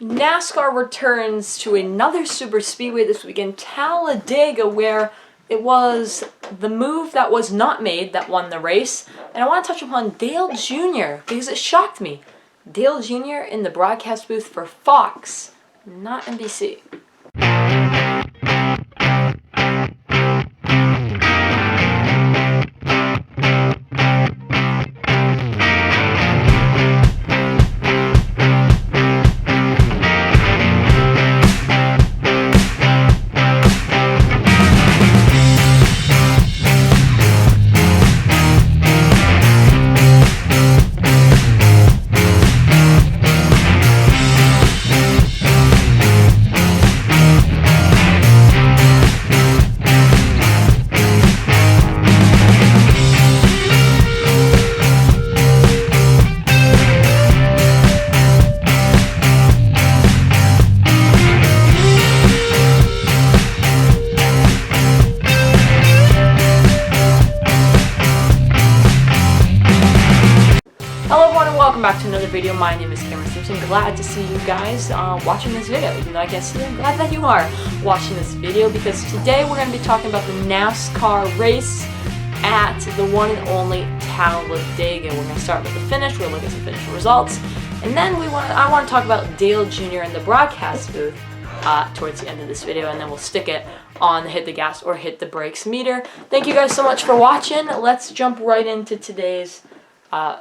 NASCAR returns to another super speedway this weekend, Talladega, where it was the move that was not made that won the race. And I want to touch upon Dale Jr. because it shocked me. Dale Jr. in the broadcast booth for Fox, not NBC. Hello everyone and welcome back to another video. My name is Cameron Simpson. Glad to see you guys watching this video. Even though I can't see you, I'm glad that you are watching this video because today we're going to be talking about the NASCAR race at the one and only Talladega. We're going to start with the finish. We're going to look at some finish results. And then I want to talk about Dale Jr. in the broadcast booth towards the end of this video, and then we'll stick it on the hit the gas or hit the brakes meter. Thank you guys so much for watching. Let's jump right into today's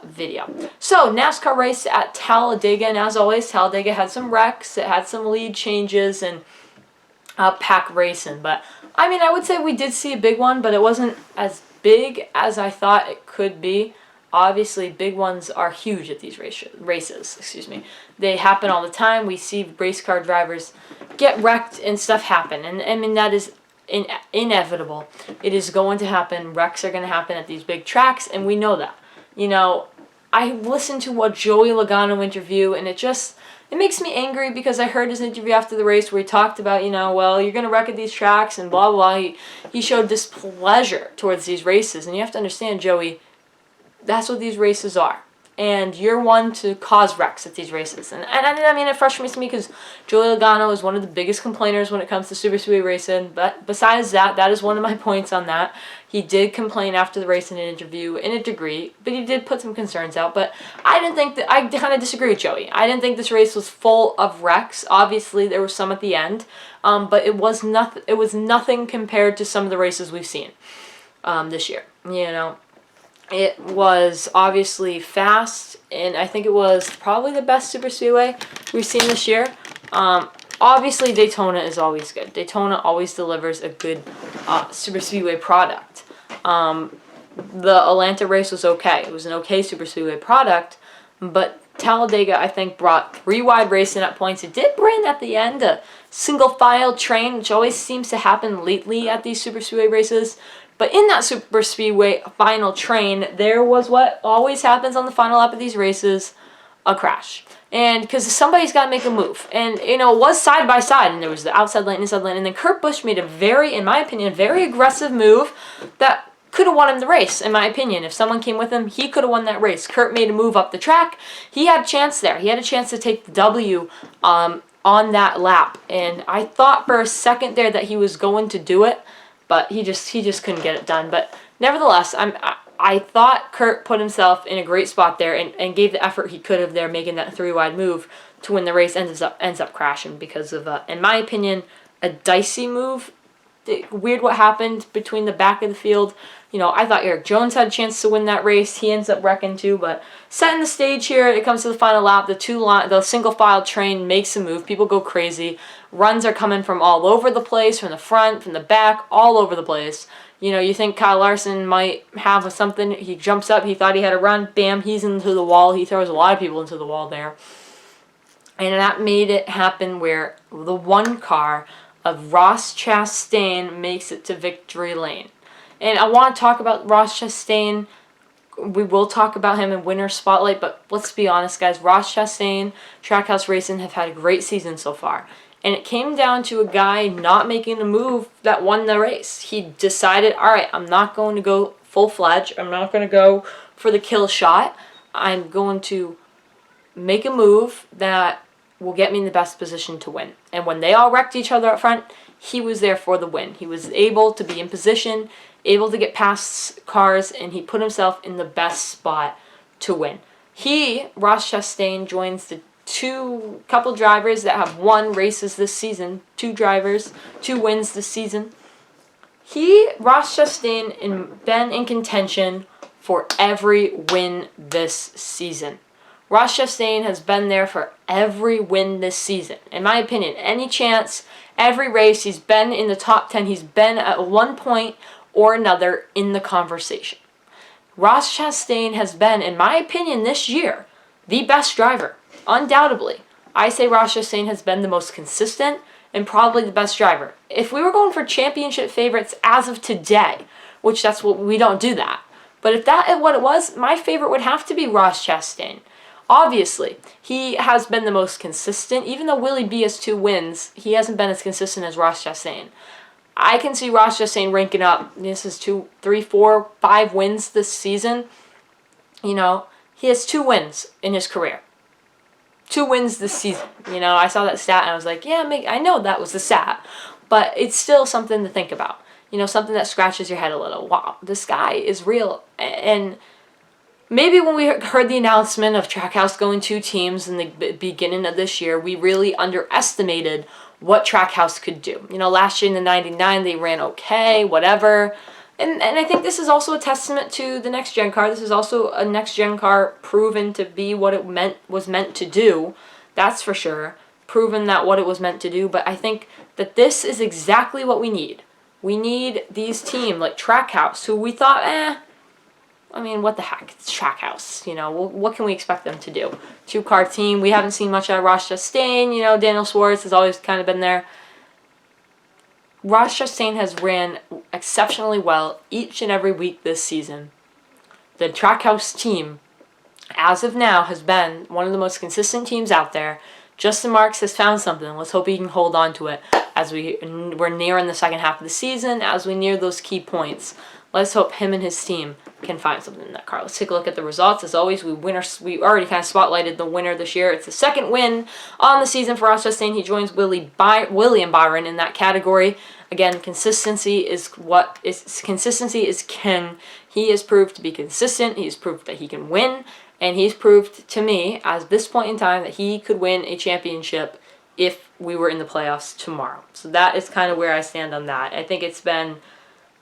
video. So, NASCAR race at Talladega, and as always, Talladega had some wrecks, it had some lead changes, and pack racing. But, I mean, I would say we did see a big one, but it wasn't as big as I thought it could be. Obviously, big ones are huge at these races. Excuse me. They happen all the time. We see race car drivers get wrecked and stuff happen, and I mean, that is inevitable. It is going to happen. Wrecks are going to happen at these big tracks, and we know that. You know, I listened to a Joey Logano interview, and it makes me angry because I heard his interview after the race where he talked about, you know, well, you're going to wreck at these tracks and blah, blah, blah. He showed displeasure towards these races, and you have to understand, Joey, that's what these races are. And you're one to cause wrecks at these races. And I mean, it frustrates me because Joey Logano is one of the biggest complainers when it comes to super speedway racing. But besides that, that is one of my points on that. He did complain after the race in an interview in a degree, but he did put some concerns out. But I kind of disagree with Joey. I didn't think this race was full of wrecks. Obviously, there was some at the end, but it was nothing compared to some of the races we've seen this year. You know. It was obviously fast, and I think it was probably the best super speedway we've seen this year. Obviously, Daytona is always good. Daytona always delivers a good super speedway product. The Atlanta race was okay. It was an okay super speedway product, but Talladega, I think, brought 3 wide racing at points. It did bring at the end a single file train, which always seems to happen lately at these super speedway races. But in that super speedway final train, there was what always happens on the final lap of these races, a crash. And because somebody's got to make a move. And, you know, it was side by side, and there was the outside lane, inside lane. And then Kurt Busch made a in my opinion, very aggressive move that could have won him the race, in my opinion. If someone came with him, he could have won that race. Kurt made a move up the track. He had a chance there. He had a chance to take the W on that lap. And I thought for a second there that he was going to do it. But he just couldn't get it done. But nevertheless, I thought Kurt put himself in a great spot there and gave the effort he could have there, making that 3-wide move to win the race. Ends up crashing because of, in my opinion, a dicey move. Weird what happened between the back of the field. You know, I thought Eric Jones had a chance to win that race. He ends up wrecking too. But setting the stage here, it comes to the final lap. The single file train makes a move. People go crazy. Runs are coming from all over the place, from the front, from the back, all over the place. You know, you think Kyle Larson might have something. He jumps up. He thought he had a run. Bam, he's into the wall. He throws a lot of people into the wall there. And that made it happen where the one car of Ross Chastain makes it to victory lane. And I want to talk about Ross Chastain. We will talk about him in Winter Spotlight, but let's be honest, guys. Ross Chastain, Trackhouse Racing have had a great season so far. And it came down to a guy not making a move that won the race. He decided, all right, I'm not going to go full-fledged. I'm not going to go for the kill shot. I'm going to make a move that will get me in the best position to win. And when they all wrecked each other up front, he was there for the win. He was able to be in position, able to get past cars, and he put himself in the best spot to win. Ross Chastain, joins the couple drivers that have won races this season. 2 drivers, 2 wins this season. Ross Chastain, been in contention for every win this season. Ross Chastain has been there for every win this season. In my opinion, any chance, every race, he's been in the top 10. He's been at one point or another in the conversation. Ross Chastain has been, in my opinion, this year, the best driver. Undoubtedly. I say Ross Chastain has been the most consistent and probably the best driver. If we were going for championship favorites as of today, which that's what we don't do that, but if that is what it was, my favorite would have to be Ross Chastain. Obviously, he has been the most consistent. Even though Willie B has 2 wins, he hasn't been as consistent as Ross Chastain. I can see Ross Chastain ranking up. This is 2, 3, 4, 5 wins this season. You know, he has 2 wins in his career. 2 wins this season. You know, I saw that stat and I was like, yeah, I know that was the stat. But it's still something to think about. You know, something that scratches your head a little. Wow, this guy is real. And maybe when we heard the announcement of Trackhouse going 2 teams in the beginning of this year, we really underestimated what Trackhouse could do. You know, last year in the 99, they ran okay, whatever. And I think this is also a testament to the next-gen car. This is also a next-gen car proven to be what it was meant to do. That's for sure. Proven that what it was meant to do. But I think that this is exactly what we need. We need these teams like Trackhouse, who we thought, I mean, what the heck? It's Trackhouse. You know, what can we expect them to do? 2-car team. We haven't seen much out of Ross Chastain. You know, Daniel Suarez has always kind of been there. Ross Chastain has ran exceptionally well each and every week this season. The Trackhouse team, as of now, has been one of the most consistent teams out there. Justin Marks has found something. Let's hope he can hold on to it as we're nearing the second half of the season, as we near those key points. Let's hope him and his team can find something in that car. Let's take a look at the results. As always, we already kind of spotlighted the winner this year. It's the 2nd win on the season for Ross Chastain. He joins William Byron in that category. Again, consistency is king. He has proved to be consistent. He's proved that he can win. And he's proved to me, at this point in time, that he could win a championship if we were in the playoffs tomorrow. So that is kind of where I stand on that. I think it's been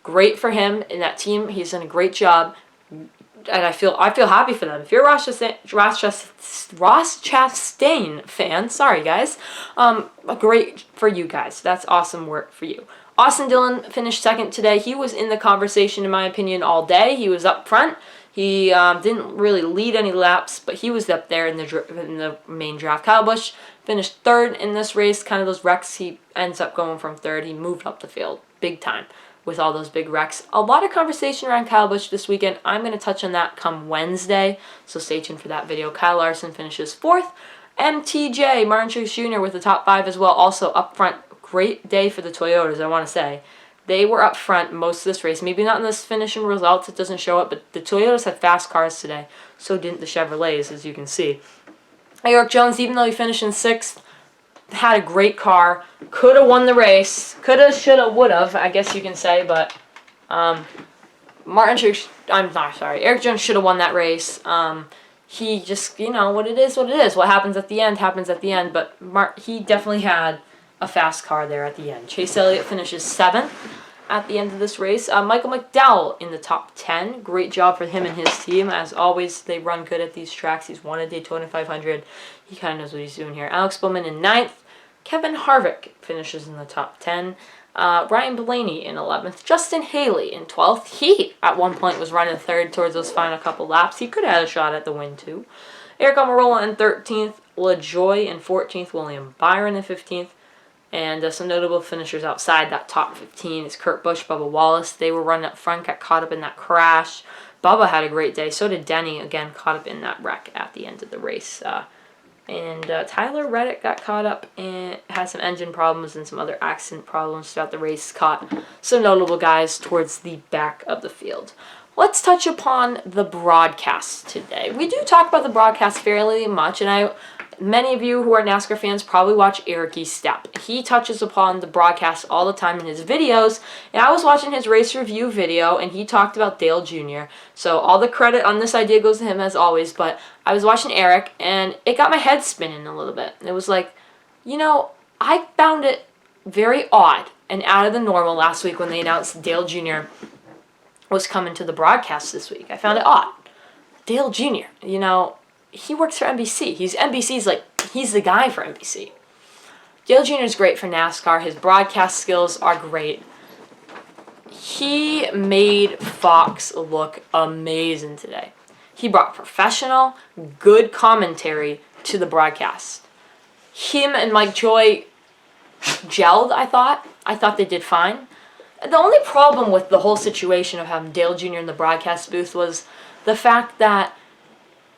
great for him in that team. He's done a great job, and I feel happy for them. If you're a Ross Chastain fan, sorry guys, great for you guys. That's awesome work for you. Austin Dillon finished 2nd today. He was in the conversation, in my opinion, all day. He was up front. He didn't really lead any laps, but he was up there in the main draft. Kyle Busch finished 3rd in this race. Kind of those wrecks, he ends up going from 3rd. He moved up the field big time with all those big wrecks. A lot of conversation around Kyle Busch this weekend. I'm going to touch on that come Wednesday, so stay tuned for that video. Kyle Larson finishes 4th. MTJ, Martin Truex Jr. with the top 5 as well, also up front. Great day for the Toyotas, I want to say. They were up front most of this race. Maybe not in this finishing results, it doesn't show up, but the Toyotas had fast cars today. So didn't the Chevrolets, as you can see. Erik Jones, even though he finished in 6th, had a great car. Could have won the race. Coulda, shoulda, woulda, I guess you can say. But Erik Jones should have won that race. He just, you know, what it is, what it is. What happens at the end happens at the end. But he definitely had a fast car there at the end. Chase Elliott finishes 7th at the end of this race. Michael McDowell in the top 10. Great job for him and his team. As always, they run good at these tracks. He's won a Daytona 500. He kind of knows what he's doing here. Alex Bowman in 9th. Kevin Harvick finishes in the top 10. Ryan Blaney in 11th. Justin Haley in 12th. He, at one point, was running 3rd towards those final couple laps. He could have had a shot at the win, too. Eric Almirola in 13th. LaJoie in 14th. William Byron in 15th. And some notable finishers outside that top 15 is Kurt Busch, Bubba Wallace. They were running up front, got caught up in that crash. Bubba had a great day. So did Denny, again, caught up in that wreck at the end of the race. Tyler Reddick got caught up and had some engine problems and some other accident problems throughout the race. Caught some notable guys towards the back of the field. Let's touch upon the broadcast today. We do talk about the broadcast fairly much, and many of you who are NASCAR fans probably watch Eric's Step. He touches upon the broadcast all the time in his videos, and I was watching his race review video, and he talked about Dale Jr., so all the credit on this idea goes to him as always, but I was watching Eric, and it got my head spinning a little bit. It was like, you know, I found it very odd and out of the normal last week when they announced Dale Jr. was coming to the broadcast this week. I found it odd. Dale Jr., you know, he works for NBC. He's the guy for NBC. Dale Jr. is great for NASCAR. His broadcast skills are great. He made Fox look amazing today. He brought professional, good commentary to the broadcast. Him and Mike Joy gelled, I thought. I thought they did fine. The only problem with the whole situation of having Dale Jr. in the broadcast booth was the fact that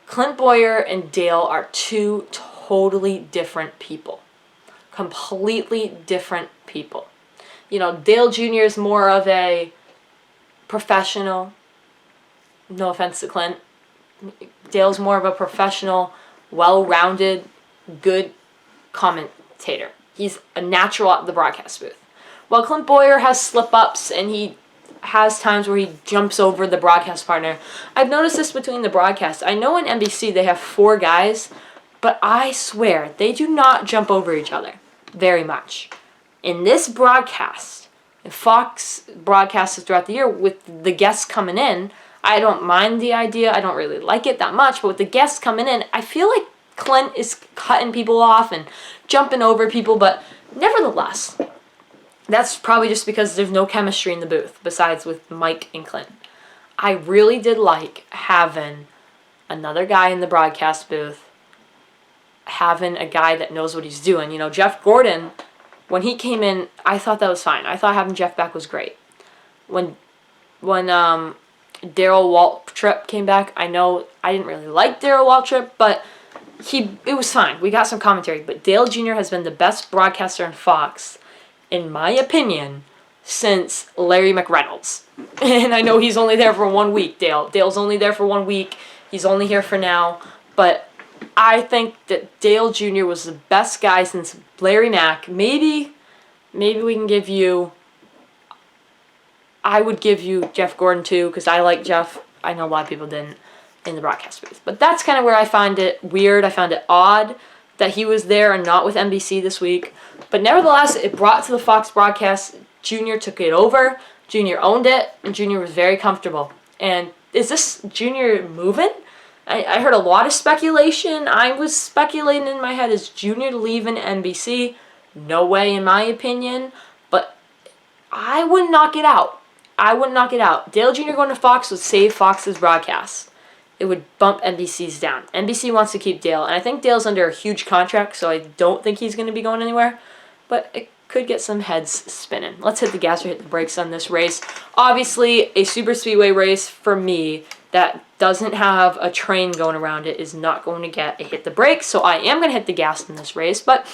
Clint Bowyer and Dale are two totally different people. Completely different people. You know, Dale Jr. is more of a professional. No offense to Clint. Dale's more of a professional, well-rounded, good commentator. He's a natural at the broadcast booth. While Clint Bowyer has slip-ups and he has times where he jumps over the broadcast partner. I've noticed this between the broadcasts. I know in NBC they have 4 guys, but I swear they do not jump over each other very much. In this broadcast, in Fox broadcasts throughout the year with the guests coming in, I don't mind the idea. I don't really like it that much, but with the guests coming in, I feel like Clint is cutting people off and jumping over people, but nevertheless, that's probably just because there's no chemistry in the booth besides with Mike and Clint. I really did like having another guy in the broadcast booth, having a guy that knows what he's doing. You know, Jeff Gordon, when he came in, I thought that was fine. I thought having Jeff back was great. When Darrell Waltrip came back, I know I didn't really like Darrell Waltrip, but it was fine. We got some commentary. But Dale Jr. has been the best broadcaster in Fox, in my opinion, since Larry McReynolds. And I know he's only there for 1 week, Dale. Dale's only there for 1 week. He's only here for now. But I think that Dale Jr. was the best guy since Larry Mack. Maybe we can give you... I would give you Jeff Gordon too, because I like Jeff. I know a lot of people didn't in the broadcast booth. But that's kind of where I find it weird. I found it odd that he was there and not with NBC this week. But nevertheless, it brought to the Fox broadcast. Junior took it over. Junior owned it, and Junior was very comfortable. And is this Junior moving? I heard a lot of speculation. I was speculating in my head, is Junior leaving NBC? No way, in my opinion. But I wouldn't knock it out. I wouldn't knock it out. Dale Jr. going to Fox would save Fox's broadcast. It would bump NBC's down. NBC wants to keep Dale, and I think Dale's under a huge contract, so I don't think he's going to be going anywhere. But it could get some heads spinning. Let's hit the gas or hit the brakes on this race. Obviously, a super speedway race for me that doesn't have a train going around it is not going to get a hit the brakes, so I am going to hit the gas in this race. But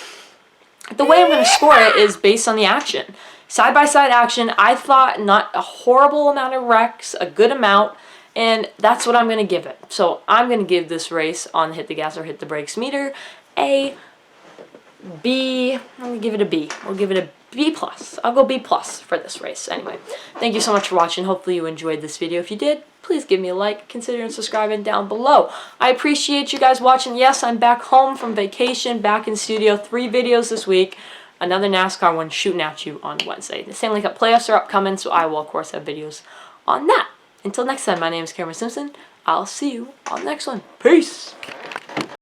the way I'm going to score it is based on the action. Side-by-side action, I thought not a horrible amount of wrecks, a good amount, and that's what I'm going to give it. So I'm going to give this race on the hit the gas or hit the brakes meter a B. I'm going to give it a B. We'll give it a B+. I'll go B+ for this race. Anyway, thank you so much for watching. Hopefully you enjoyed this video. If you did, please give me a like. Consider subscribing down below. I appreciate you guys watching. Yes, I'm back home from vacation, back in studio. 3 videos this week. Another NASCAR one shooting at you on Wednesday. The Stanley Cup playoffs are upcoming, so I will, of course, have videos on that. Until next time, my name is Cameron Simpson. I'll see you on the next one. Peace!